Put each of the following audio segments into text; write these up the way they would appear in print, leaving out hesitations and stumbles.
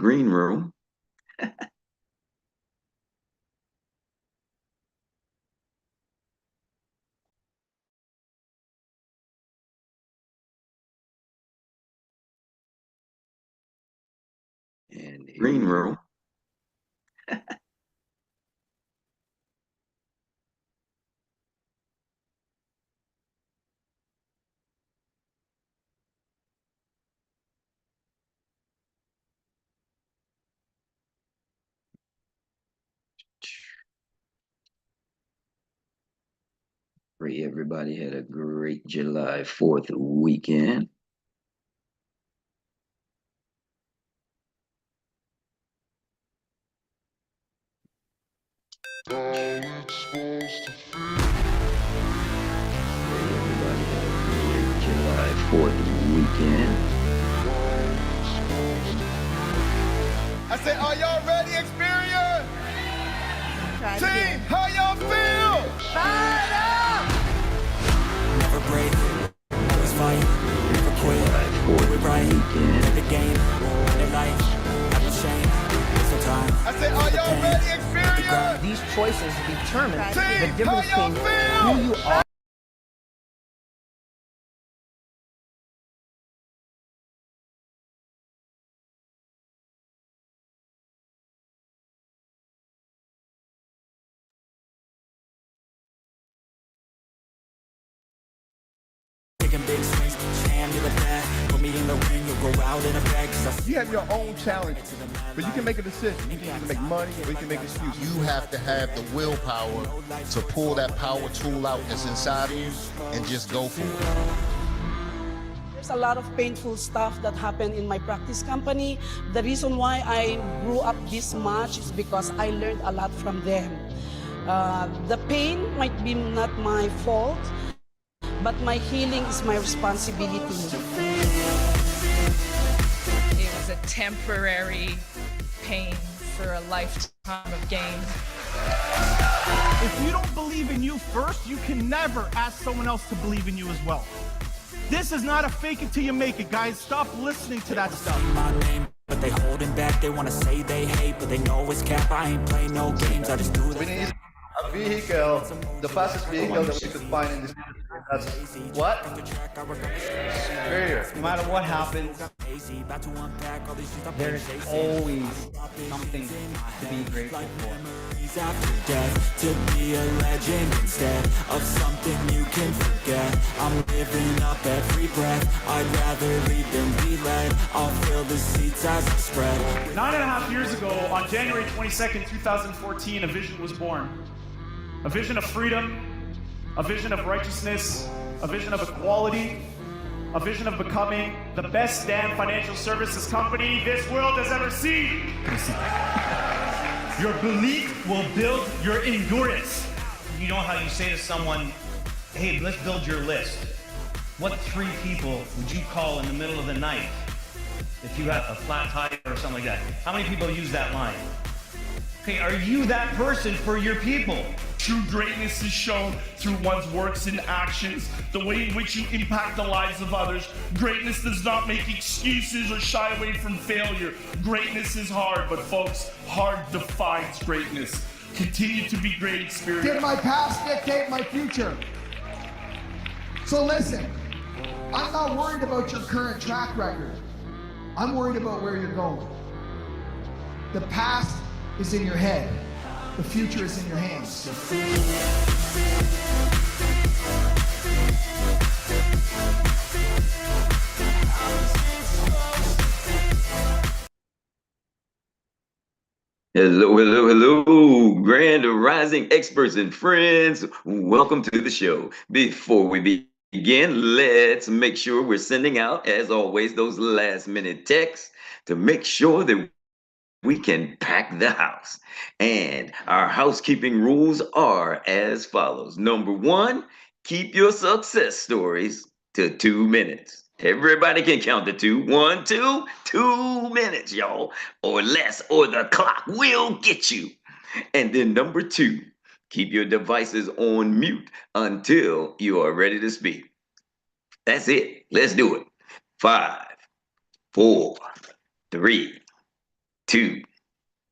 green room. And green room. Pray everybody had a great July 4th weekend. Pray everybody had a great July 4th weekend. I said, are y'all ready, Experience? Team, how y'all feel? Fired up! Never break, always fight, never quit, do it right, play the game, win it life, have no shame, waste no time. I said, are y'all ready, Experience? These choices determine the Team, difference how y'all between feel? who you are. Taking big swings, put your hand to the bat, put me in the ring, you'll go out in a bag. You have your own challenges, but you can make a decision. You can either make money or you can make excuses. You have to have the willpower to pull that power tool out that's inside of you and just go for it. There's a lot of painful stuff that happened in my practice company. The reason why I grew up this much is because I learned a lot from them. The pain might be not my fault, but my healing is my responsibility. It was a temporary pain for a lifetime of gain. If you don't believe in you first, you can never ask someone else to believe in you as well. This is not a fake it till you make it, guys. Stop listening to that stuff. My name, but they holding back, they wanna say they hate, but they know it's cap. I ain't play no games, I just do We need a vehicle, the fastest vehicle that we could find in this. That's what? Superior. No matter what happens, there's always something to be grateful for. After death, to be a legend instead of something you can forget. I'm living up every breath, I'd rather lead than be led. I'll fill the seats as I spread. 9.5 years ago, on January 22nd, 2014, a vision was born. A vision of freedom, a vision of righteousness, a vision of equality, a vision of becoming the best damn financial services company this world has ever seen. Your belief will build your endurance. You know how you say to someone, hey, let's build your list. What 3 people would you call in the middle of the night if you have a flat tire or something like that? How many people use that line? Okay, are you that person for your people? True greatness is shown through one's works and actions, the way in which you impact the lives of others. Greatness does not make excuses or shy away from failure. Greatness is hard, but folks, hard defines greatness. Continue to be great, Experience. Did my past dictate my future? So listen, I'm not worried about your current track record. I'm worried about where you're going. The past is in your head. The future is in your hands. Hello, hello, hello, grand rising experts and friends. Welcome to the show. Before we begin, let's make sure we're sending out, as always, those last minute texts to make sure that we can pack the house. And our housekeeping rules are as follows. Number 1, keep your success stories to 2 minutes. Everybody can count to 2. 1, 2, 2 minutes, y'all, or less, or the clock will get you. And then number 2, keep your devices on mute until you are ready to speak. That's it. Let's do it. 5, 4, 3, 2,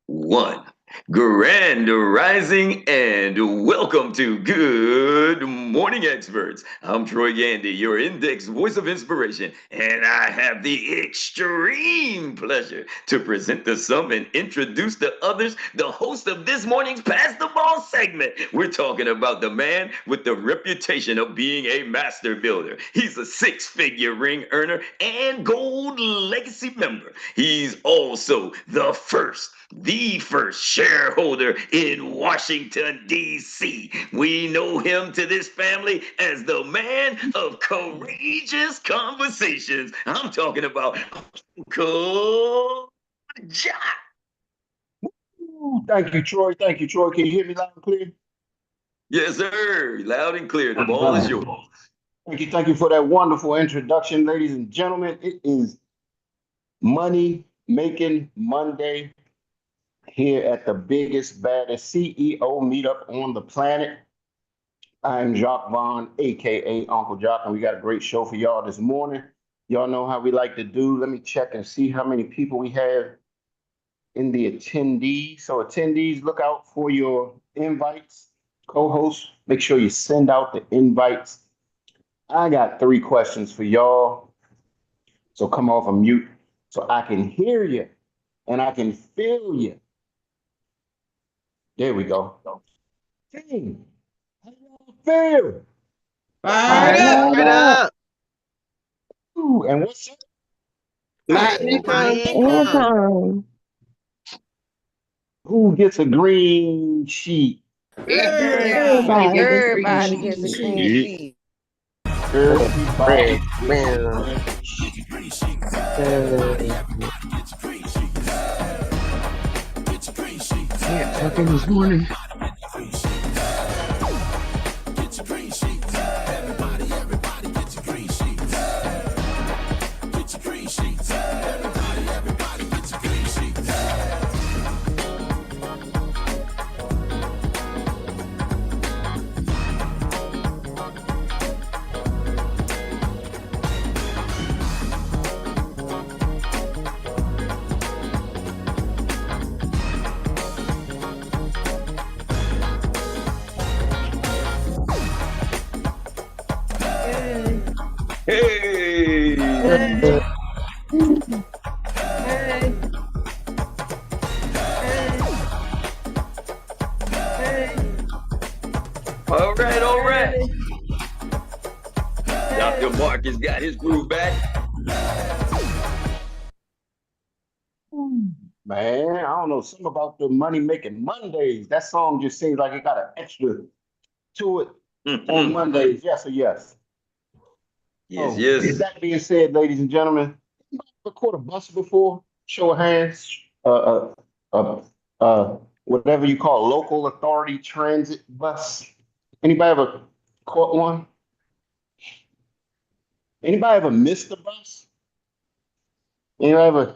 1. Grand rising and welcome to Good Morning Experts. I'm Troy Gandy, your index voice of inspiration, and I have the extreme pleasure to present to some and introduce to others the host of this morning's Pass the Ball segment. We're talking about the man with the reputation of being a master builder. He's a 6-figure ring earner and gold legacy member. He's also the first shareholder in Washington, D.C. We know him to this family as the man of courageous conversations. I'm talking about Uncle Jack. Thank you, Troy. Thank you, Troy. Can you hear me loud and clear? Yes, sir. Loud and clear. The ball is yours. Thank you for that wonderful introduction, ladies and gentlemen. It is Money Making Monday here at the biggest, baddest CEO meetup on the planet. I'm 𝘁𝗶𝘀𝗀𝗀𝗀, aka Uncle Jock, and we got a great show for y'all this morning. Y'all know how we like to do. Let me check and see how many people we have in the attendees. So attendees, look out for your invites. Co-hosts, make sure you send out the invites. I got 3 questions for y'all. So come off of mute so I can hear you and I can feel you. There we go. Hey, how y'all feel? Fired up, fired up. Ooh, and what's up? Who gets a green sheet? Everybody gets a green sheet. Everybody. Talking this morning. Hey! All right. Dr. Marcus got his groove back. Man, I don't know, something about the Money Making Mondays. That song just seems like it got an extra to it on Mondays. Yes or yes? Yes. With that being said, ladies and gentlemen, ever caught a bus before? Show of hands. Whatever you call local authority transit bus. Anybody ever caught one? Anybody ever missed a bus? Anybody ever,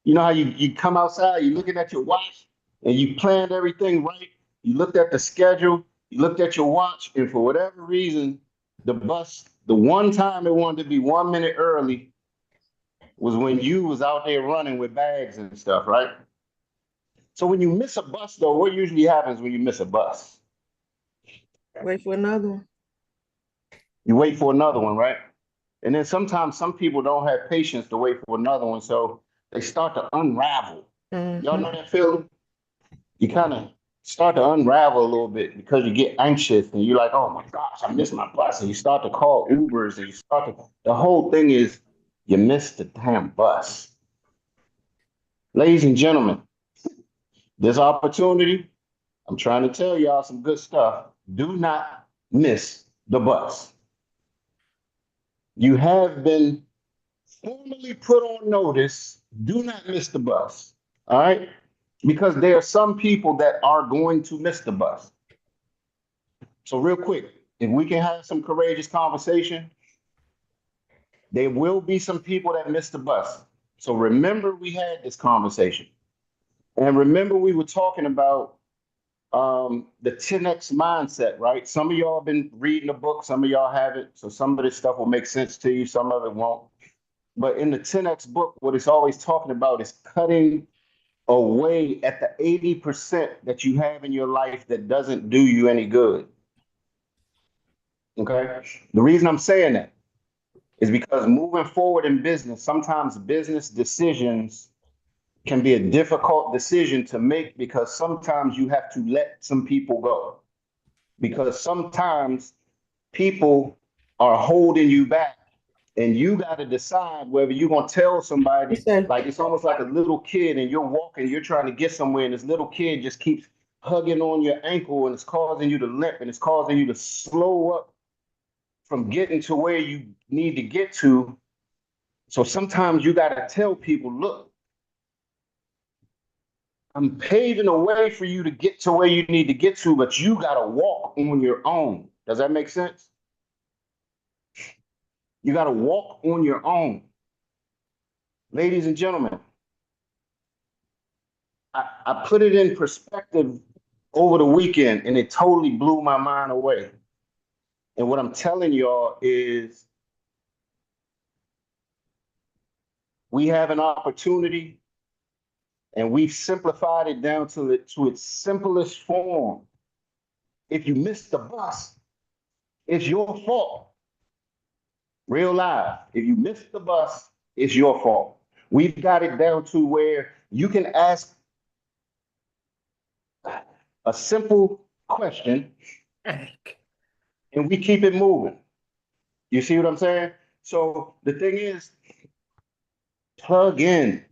you know how you come outside, you're looking at your watch and you planned everything right. You looked at the schedule, you looked at your watch, and for whatever reason, the bus, the one time it wanted to be 1 minute early was when you was out there running with bags and stuff, right? So when you miss a bus, though, what usually happens when you miss a bus? Wait for another one. You wait for another one, right? And then sometimes some people don't have patience to wait for another one, so they start to unravel. Y'all know that feeling? You kind of start to unravel a little bit because you get anxious and you're like, oh my gosh, I missed my bus. And you start to call Ubers and you start to, the whole thing is you missed the damn bus. Ladies and gentlemen, this opportunity, I'm trying to tell y'all some good stuff. Do not miss the bus. You have been formally put on notice. Do not miss the bus. All right? Because there are some people that are going to miss the bus. So real quick, if we can have some courageous conversation, there will be some people that miss the bus. So remember we had this conversation. And remember we were talking about the 10X mindset, right? Some of y'all have been reading the book, some of y'all haven't. So some of this stuff will make sense to you, some of it won't. But in the 10X book, what it's always talking about is cutting away at the 80% that you have in your life that doesn't do you any good. Okay? The reason I'm saying that is because moving forward in business, sometimes business decisions can be a difficult decision to make because sometimes you have to let some people go. Because sometimes people are holding you back and you got to decide whether you're going to tell somebody, like it's almost like a little kid and you're walking, you're trying to get somewhere and this little kid just keeps hugging on your ankle and it's causing you to limp and it's causing you to slow up from getting to where you need to get to. So sometimes you got to tell people, look, I'm paving a way for you to get to where you need to get to, but you got to walk on your own. Does that make sense? You got to walk on your own. Ladies and gentlemen, I put it in perspective over the weekend and it totally blew my mind away. And what I'm telling y'all is we have an opportunity and we've simplified it down to its simplest form. If you miss the bus, it's your fault. Real life. If you miss the bus, it's your fault. We've got it down to where you can ask a simple question and we keep it moving. You see what I'm saying? So the thing is, plug in.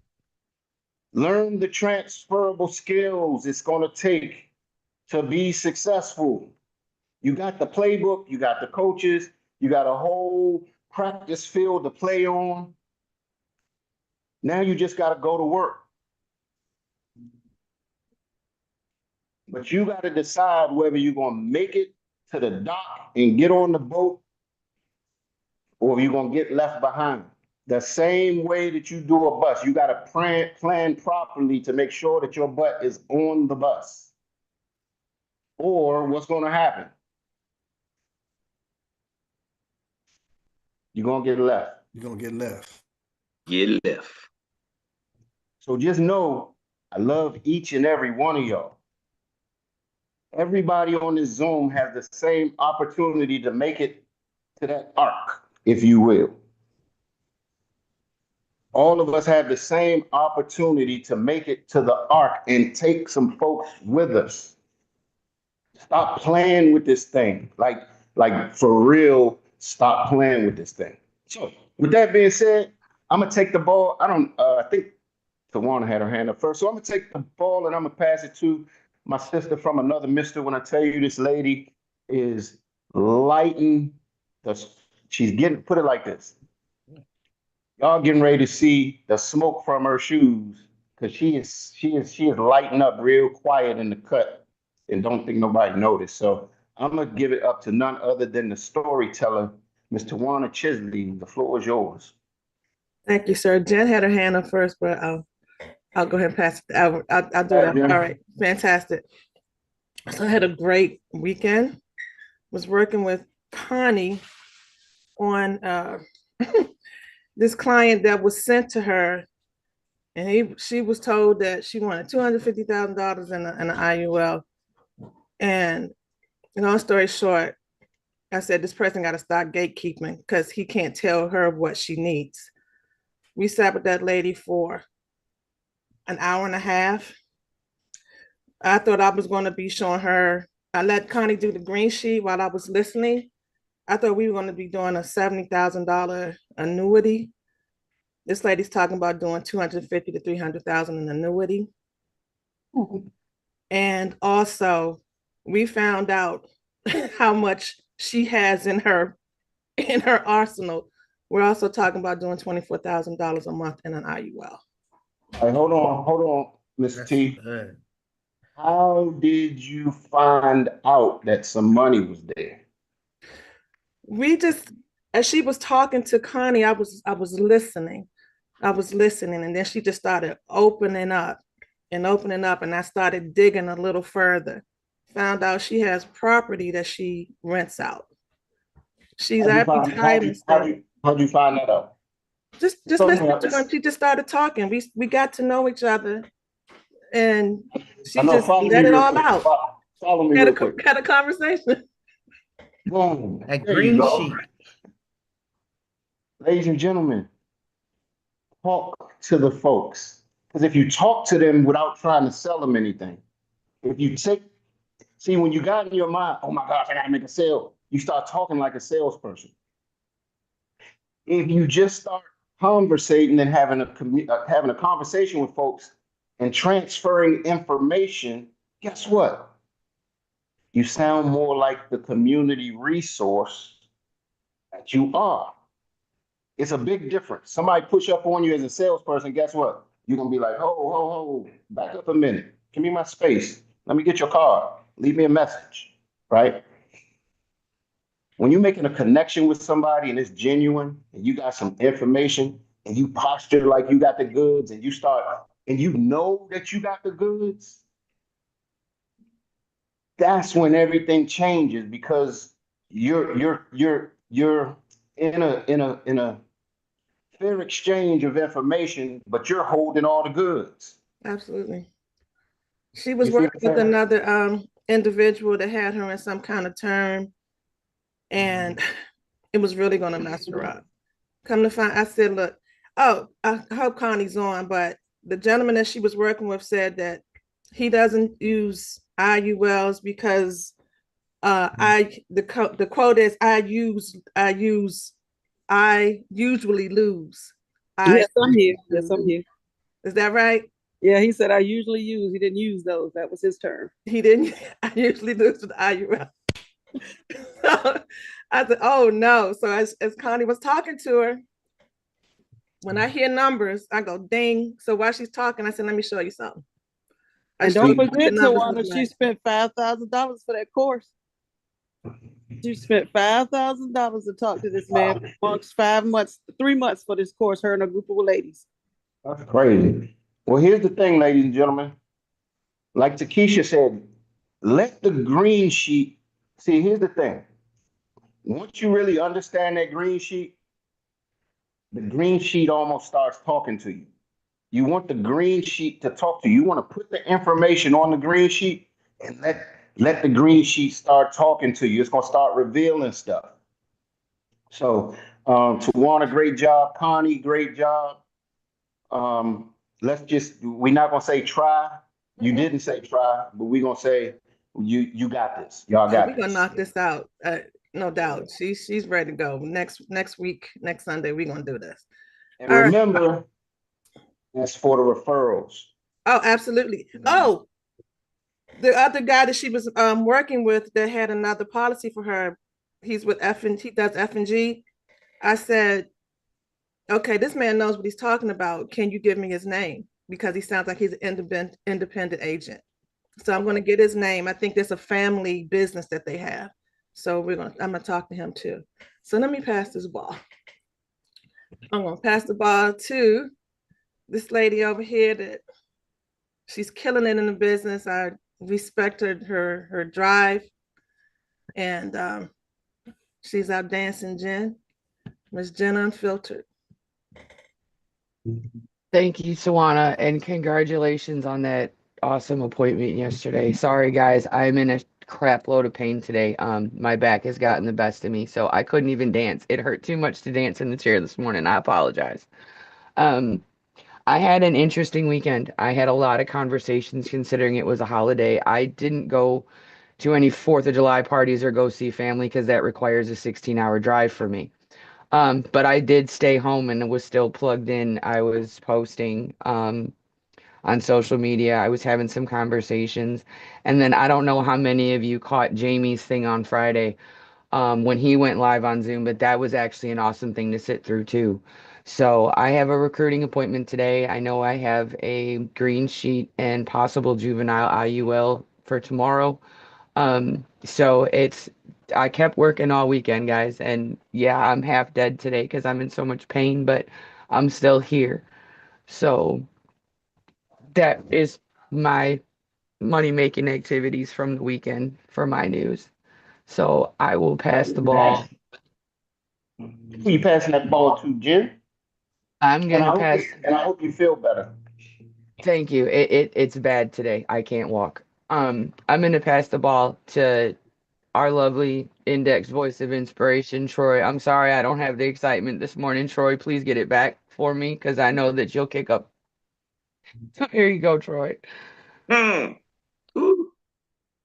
Learn the transferable skills it's going to take to be successful. You got the playbook, you got the coaches, you got a whole practice field to play on. Now you just got to go to work. But you got to decide whether you're going to make it to the dock and get on the boat or you're going to get left behind. The same way that you do a bus, you got to plan properly to make sure that your butt is on the bus. Or what's going to happen? You're going to get left. You're going to get left. Get left. So just know, I love each and every one of y'all. Everybody on this Zoom has the same opportunity to make it to that arc, if you will. All of us have the same opportunity to make it to the arc and take some folks with us. Stop playing with this thing. Like for real, stop playing with this thing. So with that being said, I'm gonna take the ball. I think Tawana had her hand up first. So I'm gonna take the ball and I'm gonna pass it to my sister from another mister. When I tell you this lady is lighting she's getting, put it like this. Y'all getting ready to see the smoke from her shoes because she is lighting up real quiet in the cut and don't think nobody noticed. So I'm gonna give it up to none other than the storyteller, Ms. Tawana 𝘁𝗔𝗍. The floor is yours. Thank you, sir. Jen had her hand up first, but I'll go ahead and pass it. I'll do that. All right, fantastic. So I had a great weekend. Was working with Connie on this client that was sent to her, and she was told that she wanted $250,000 in an IUL. And long story short, I said, this person got to start gatekeeping because he can't tell her what she needs. We sat with that lady for an hour and a half. I thought I was going to be showing her. I let Connie do the green sheet while I was listening. I thought we were going to be doing a $70,000 annuity. This lady's talking about doing $250,000 to $300,000 in annuity. Mm-hmm. And also, we found out how much she has in her arsenal. We're also talking about doing $24,000 a month in an IUL. All right, hold on, Mr. T. How did you find out that some money was there? We just, as she was talking to Connie, I was listening. And then she just started opening up, and I started digging a little further. Found out she has property that she rents out. She's how'd you find that out? Just listening to her. She just started talking. We got to know each other. and she I know, just follow me let it real all quick. out. Follow me Had real quick. had a conversation. Boom. That There you green go. sheet. Ladies and gentlemen, talk to the folks. Because if you talk to them without trying to sell them anything, if you see, when you got in your mind, oh my gosh, I gotta make a sale, you start talking like a salesperson. If you just start conversating and having a conversation with folks and transferring information, guess what? You sound more like the community resource that you are. It's a big difference. Somebody push up on you as a salesperson, guess what? You're gonna be like, ho, back up a minute. Give me my space. Let me get your card. Leave me a message, right? When you're making a connection with somebody and it's genuine and you got some information and you posture like you got the goods and you know that you got the goods, that's when everything changes, because you're in a fair exchange of information, but you're holding all the goods. Absolutely. She was You see what working I'm with saying? another individual that had her in some kind of term, and it was really going to mess her up. Come to find, I said, look, oh, I hope Connie's on, but the gentleman that she was working with said that he doesn't use IULs because the quote is, I usually lose. Yes, I'm here. Yes, I'm here. Is that right? Yeah, he said I usually use. He didn't use those. That was his term. He didn't. I usually lose with IUL. So I said, oh no. So as Connie was talking to her, when I hear numbers, I go ding. So while she's talking, I said, let me show you something. And don't forget, Tawana, she spent $5,000 for that course. She spent $5,000 to talk to this man for 3 months for this course, her and a group of ladies. That's crazy. Well, here's the thing, ladies and gentlemen. Like 𝘁𝗧 said, let the green sheet, see, here's the thing. Once you really understand that green sheet, the green sheet almost starts talking to you. You want the green sheet to talk to you. You want to put the information on the green sheet and let the green sheet start talking to you. It's going to start revealing stuff. So, Tawana, great job. Connie, great job. We're not going to say try. You didn't say try, but we're going to say you got this. Y'all got this. We're going to knock this out. No doubt. She's ready to go. Next week, next Sunday, we're going to do this. And remember, that's for the referrals. Oh, absolutely. Oh, the other guy that she was working with that had another policy for her, he does F&G. I said, okay, this man knows what he's talking about. Can you give me his name? Because he sounds like he's an independent agent. So I'm going to get his name. I think there's a family business that they have. So I'm going to talk to him too. So let me pass this ball. I'm going to pass the ball to this lady over here that she's killing it in the business. I respected her drive, and she's out dancing, Jen. Miss Jen Unfiltered. Thank you, Tawana, and congratulations on that awesome appointment yesterday. Sorry, guys, I'm in a crap load of pain today. My back has gotten the best of me, so I couldn't even dance. It hurt too much to dance in the chair this morning. I apologize. I had an interesting weekend. I had a lot of conversations considering it was a holiday. I didn't go to any 4th of July parties or go see family because that requires a 16-hour drive for me. But I did stay home and was still plugged in. I was posting on social media. I was having some conversations. And then I don't know how many of you caught Jamie's thing on Friday when he went live on Zoom, but that was actually an awesome thing to sit through too. So I have a recruiting appointment today. I know I have a green sheet and possible juvenile IUL for tomorrow. So I kept working all weekend, guys. And yeah, I'm half dead today because I'm in so much pain, but I'm still here. So that is my money-making activities from the weekend for my news. So I will pass the ball. Who you passing that ball to, Jen? I'm gonna pass. And I hope you feel better. Thank you. It's bad today. I can't walk. I'm gonna pass the ball to our lovely index voice of inspiration, Troy. I'm sorry I don't have the excitement this morning. Troy, please get it back for me because I know that you'll kick up. So here you go, Troy. Ooh.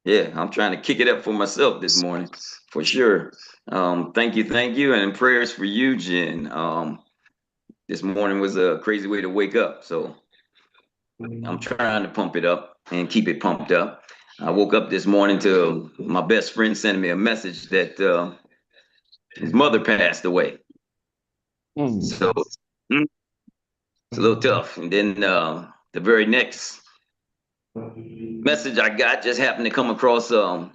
Yeah, I'm trying to kick it up for myself this morning, for sure. Thank you, and prayers for you, Jen. This morning was a crazy way to wake up, so I'm trying to pump it up and keep it pumped up. I woke up this morning to my best friend sending me a message that his mother passed away. So it's a little tough. And then the very next message I got just happened to come across one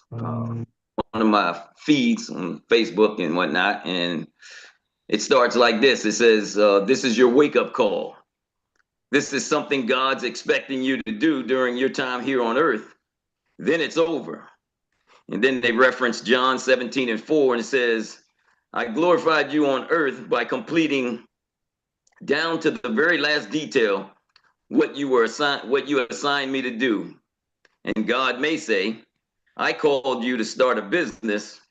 of my feeds on Facebook and whatnot, and it starts like this. It says, "This is your wake-up call. This is something God's expecting you to do during your time here on earth. Then it's over." And then they reference John 17:4, and it says, "I glorified you on earth by completing down to the very last detail what you assigned me to do." And God may say, "I called you to start a business,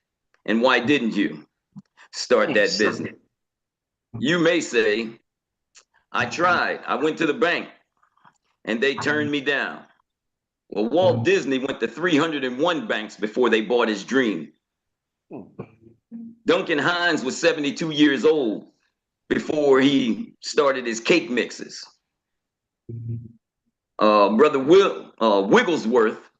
and why didn't you start that business?" You may say, "I tried. I went to the bank and they turned me down." Well, Walt Disney went to 301 banks before they bought his dream. Duncan Hines was 72 years old before he started his cake mixes. Brother Wigglesworth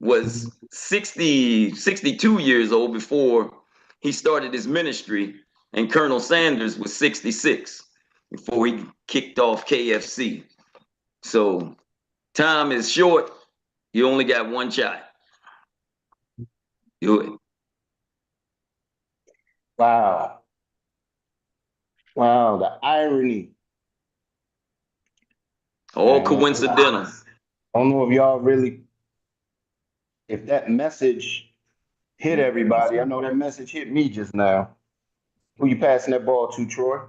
was 62 years old before he started his ministry, and Colonel Sanders was 66 before he kicked off KFC. So time is short. You only got one shot. Do it. Wow. Wow, the irony. All coincidental. I don't know if y'all really, if that message hit everybody. I know that message hit me just now. Who you passing that ball to, Troy?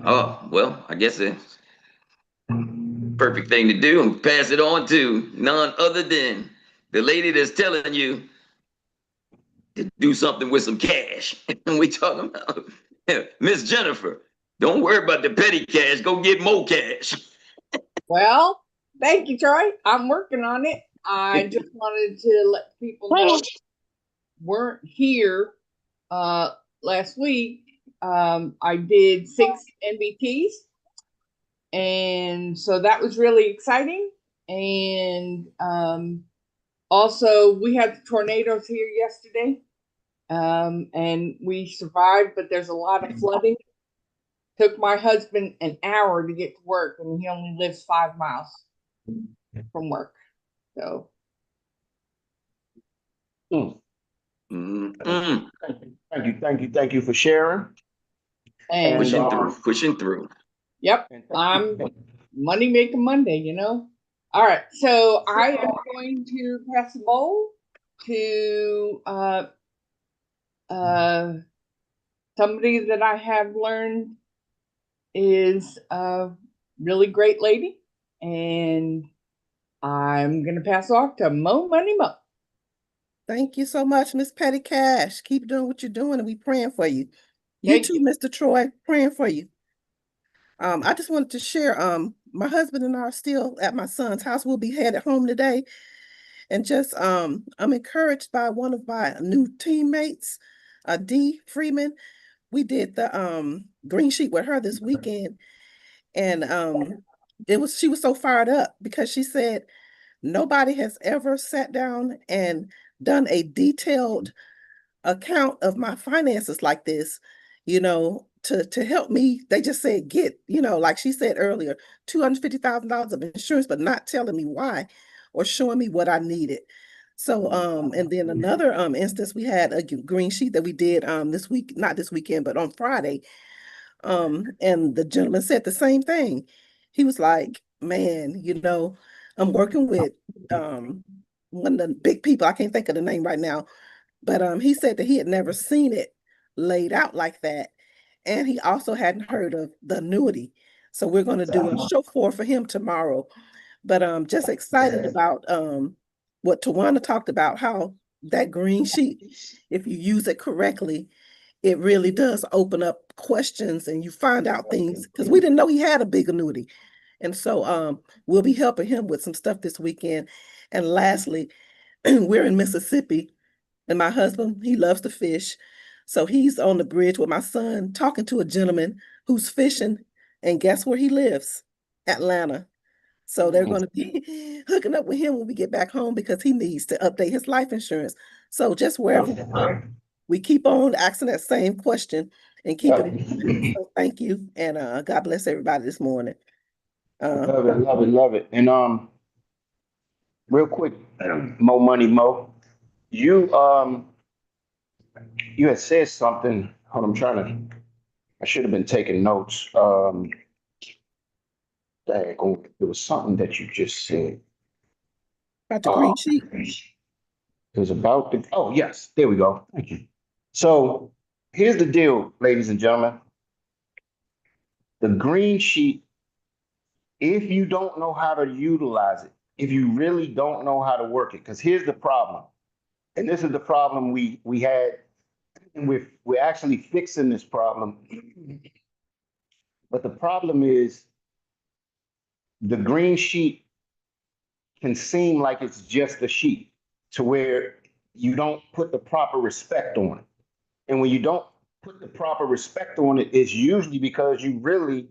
Oh, well, I guess it's perfect thing to do and pass it on to none other than the lady that's telling you to do something with some cash. And we talking about Miss Jennifer. Don't worry about the petty cash. Go get more cash. Well, thank you, Troy. I'm working on it. I just wanted to let people know weren't here last week. I did 6 NBTs, and so that was really exciting. And also, we had the tornadoes here yesterday, and we survived, but there's a lot of flooding. Took my husband an hour to get to work, and he only lives 5 miles from work. So. Thank you for sharing. And pushing through. Yep, I'm money making Monday, you know. All right, so I am going to pass the ball to somebody that I have learned is a really great lady, and I'm gonna pass off to Mo Money Mo. Thank you so much, Miss Petty Cash. Keep doing what you're doing, and we praying for you. You too, Mr. Troy, praying for you. I just wanted to share, my husband and I are still at my son's house. We'll be headed home today. And just, I'm encouraged by one of my new teammates, Dee Freeman. We did the green sheet with her this weekend. And she was so fired up because she said, nobody has ever sat down and done a detailed account of my finances like this, you know, to help me. They just said, get, you know, like she said earlier, $250,000 of insurance, but not telling me why or showing me what I needed. So, and then another instance, we had a green sheet that we did this week, not this weekend, but on Friday. And the gentleman said the same thing. He was like, man, you know, I'm working with one of the big people. I can't think of the name right now, but he said that he had never seen it laid out like that. And he also hadn't heard of the annuity. So we're going to do a chauffeur for him tomorrow. But just excited about what Tawana talked about, how that green sheet, if you use it correctly, it really does open up questions and you find out things, because we didn't know he had a big annuity. And so we'll be helping him with some stuff this weekend. And lastly, we're in Mississippi, and my husband, he loves to fish. So he's on the bridge with my son talking to a gentleman who's fishing. And guess where he lives? Atlanta. So they're going to be hooking up with him when we get back home because he needs to update his life insurance. So just wherever we keep on asking that same question and keep it. So thank you. And God bless everybody this morning. Love it, love it, love it. And real quick, Mo Money Mo, you had said something. Hold on, I should have been taking notes. There was something that you just said. About the green sheet. It was about the, oh yes, there we go. Thank you. So here's the deal, ladies and gentlemen. The green sheet, if you don't know how to utilize it, if you really don't know how to work it, because here's the problem, and this is the problem we had, and we're actually fixing this problem. But the problem is the green sheet can seem like it's just a sheet to where you don't put the proper respect on it. And when you don't put the proper respect on it, it's usually because you really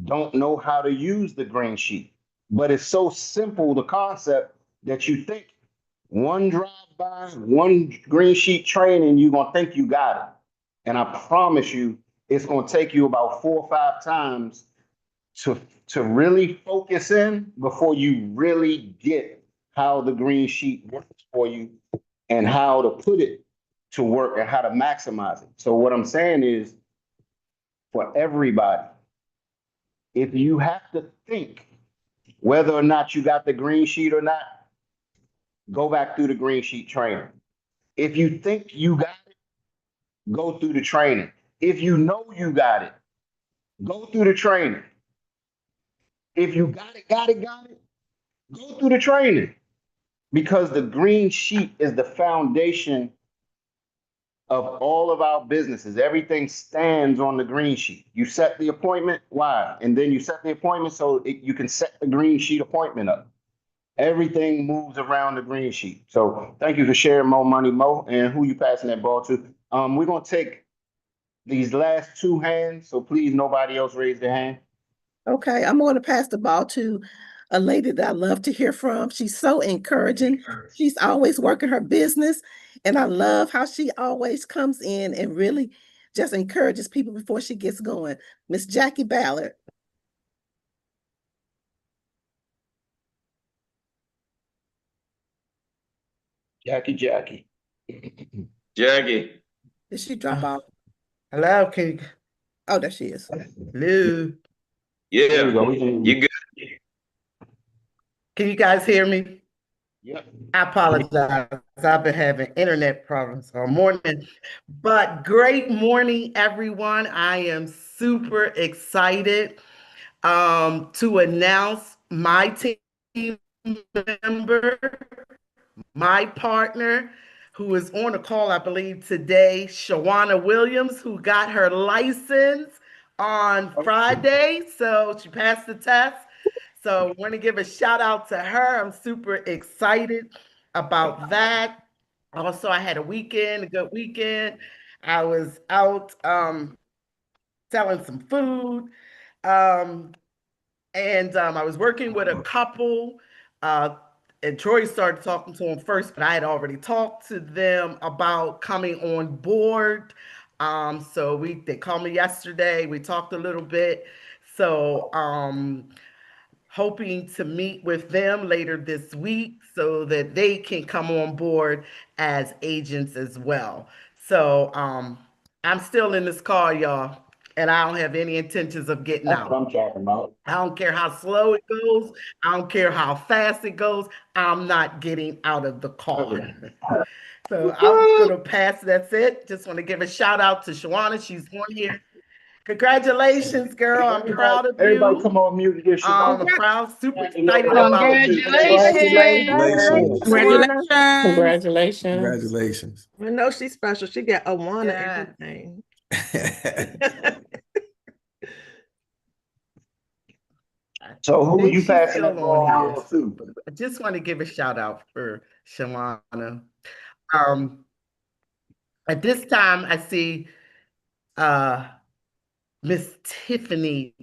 don't know how to use the green sheet. But it's so simple, the concept, that you think one drive-by, one green sheet training, you're going to think you got it. And I promise you, it's going to take you about 4 or 5 times to really focus in before you really get how the green sheet works for you and how to put it to work and how to maximize it. So what I'm saying is, for everybody, if you have to think whether or not you got the green sheet or not, go back through the green sheet training. If you think you got it, go through the training. If you know you got it, go through the training. If you got it, go through the training. Because the green sheet is the foundation of all of our businesses. Everything stands on the green sheet. You set the appointment, why? And then you set the appointment so you can set the green sheet appointment up. Everything moves around the green sheet. So thank you for sharing, Mo Money Mo. And who you passing that ball to? We're going to take these last 2 hands. So please, nobody else raise their hand. Okay, I'm going to pass the ball to a lady that I love to hear from. She's so encouraging. She's always working her business. And I love how she always comes in and really just encourages people before she gets going. Miss Jackie Ballard. Jackie. Jackie. Did she drop off? Hello, King. Oh, there she is. Hello. Yeah, you good. Can you guys hear me? Yep. I apologize. I've been having internet problems all morning. But great morning, everyone. I am super excited to announce my team member, my partner, who is on a call, I believe, today, Shawana Williams, who got her license on Friday. So she passed the test. So I want to give a shout out to her. I'm super excited about that. Also, I had a good weekend. I was out selling some food. And I was working with a couple. And Troy started talking to him first, but I had already talked to them about coming on board. So they called me yesterday. We talked a little bit. So hoping to meet with them later this week so that they can come on board as agents as well. So I'm still in this car, y'all, and I don't have any intentions of getting out. That's what I'm talking about. I don't care how slow it goes. I don't care how fast it goes. I'm not getting out of the car. So I'm going to pass. That's it. Just want to give a shout out to Shawana. She's on here. Congratulations, girl. I'm proud of you. Everybody come on mute and give Shawana. I'm proud, super excited about you. Congratulations. Congratulations. Congratulations. I know she's special. She got Awana Yeah. everything. So who Think you she's passing still the ball on here. on to? I just want to give a shout out for Shawana. At this time, I see Miss Tiffany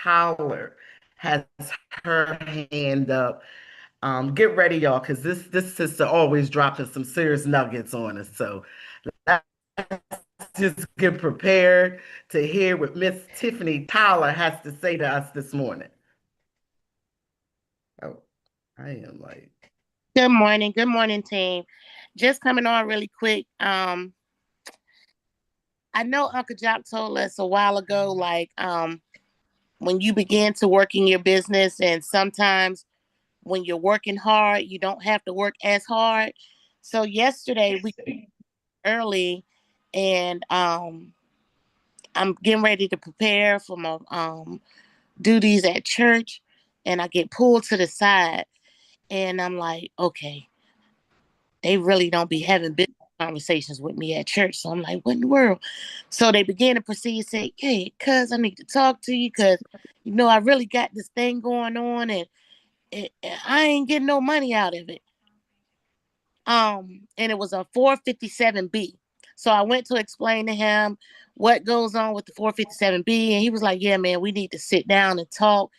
Tyler has her hand up. Get ready, y'all, because this sister always dropping some serious nuggets on us. So let's just get prepared to hear what Miss Tiffany Tyler has to say to us this morning. Oh, I am like. Good morning, team. Just coming on really quick. I know Uncle Jock told us a while ago, like, when you begin to work in your business, and sometimes when you're working hard, you don't have to work as hard. So yesterday we early, and I'm getting ready to prepare for my duties at church, and I get pulled to the side, and I'm like, okay, they really don't be having business conversations with me at church. So I'm like, what in the world? So they began to proceed to say, hey, cuz I need to talk to you because, you know, I really got this thing going on, and I ain't getting no money out of it. And it was a 457B. So I went to explain to him what goes on with the 457B, and he was like, yeah, man, we need to sit down and talk.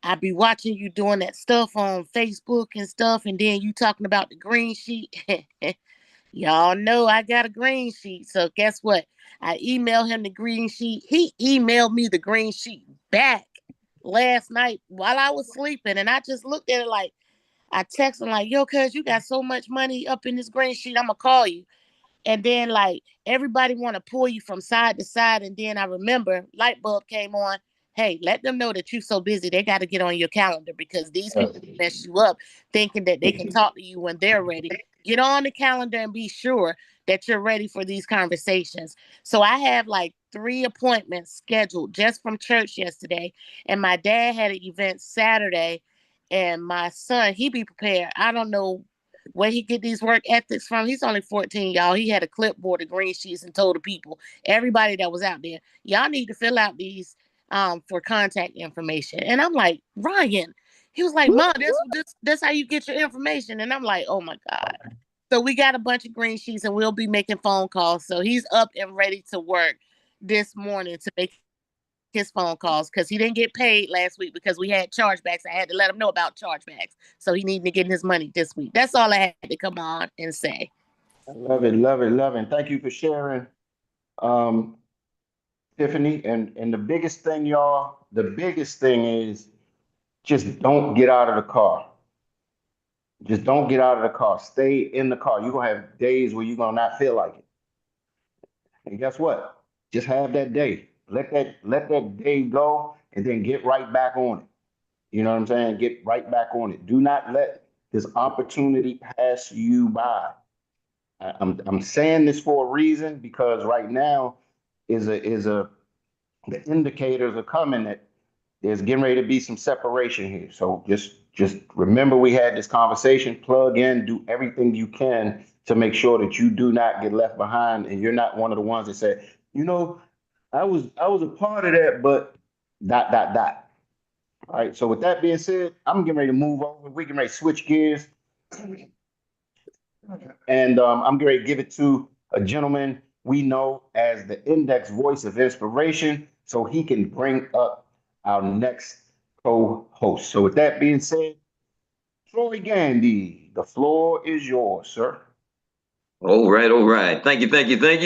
I be watching you doing that stuff on Facebook and stuff, and then you talking about the green sheet. Y'all know I got a green sheet. So guess what? I emailed him the green sheet. He emailed me the green sheet back last night while I was sleeping. And I just looked at it like, I texted him like, yo, cuz you got so much money up in this green sheet, I'm going to call you. And then like everybody want to pull you from side to side. And then I remember light bulb came on. Hey, let them know that you're so busy. They got to get on your calendar because these people mess you up thinking that they can talk to you when they're ready. Get on the calendar and be sure that you're ready for these conversations. So I have like 3 appointments scheduled just from church yesterday. And my dad had an event Saturday. And my son, he be prepared. I don't know where he get these work ethics from. He's only 14, y'all. He had a clipboard of green sheets and told the people, everybody that was out there, y'all need to fill out these for contact information. And I'm like, Ryan, he was like, Mom, that's how you get your information. And I'm like, oh my God. So we got a bunch of green sheets and we'll be making phone calls. So he's up and ready to work this morning to make his phone calls because he didn't get paid last week because we had chargebacks. I had to let him know about chargebacks. So he needed to get his money this week. That's all I had to come on and say. I love it, love it, love it. Thank you for sharing, Tiffany. And the biggest thing, y'all, the biggest thing is just don't get out of the car. Just don't get out of the car. Stay in the car. You're going to have days where you're going to not feel like it. And guess what? Just have that day. Let that day go and then get right back on it. You know what I'm saying? Get right back on it. Do not let this opportunity pass you by. I'm saying this for a reason because right now the indicators are coming that there's getting ready to be some separation here. So just remember we had this conversation, plug in, do everything you can to make sure that you do not get left behind and you're not one of the ones that said, you know, I was a part of that, but ... All right, so with that being said, I'm getting ready to move over. We can ready to switch gears. And I'm getting ready to give it to a gentleman we know as the index voice of inspiration so he can bring up our next co-host. So with that being said, Troy Gandy, the floor is yours, sir. All right, all right. Thank you, thank you, thank you.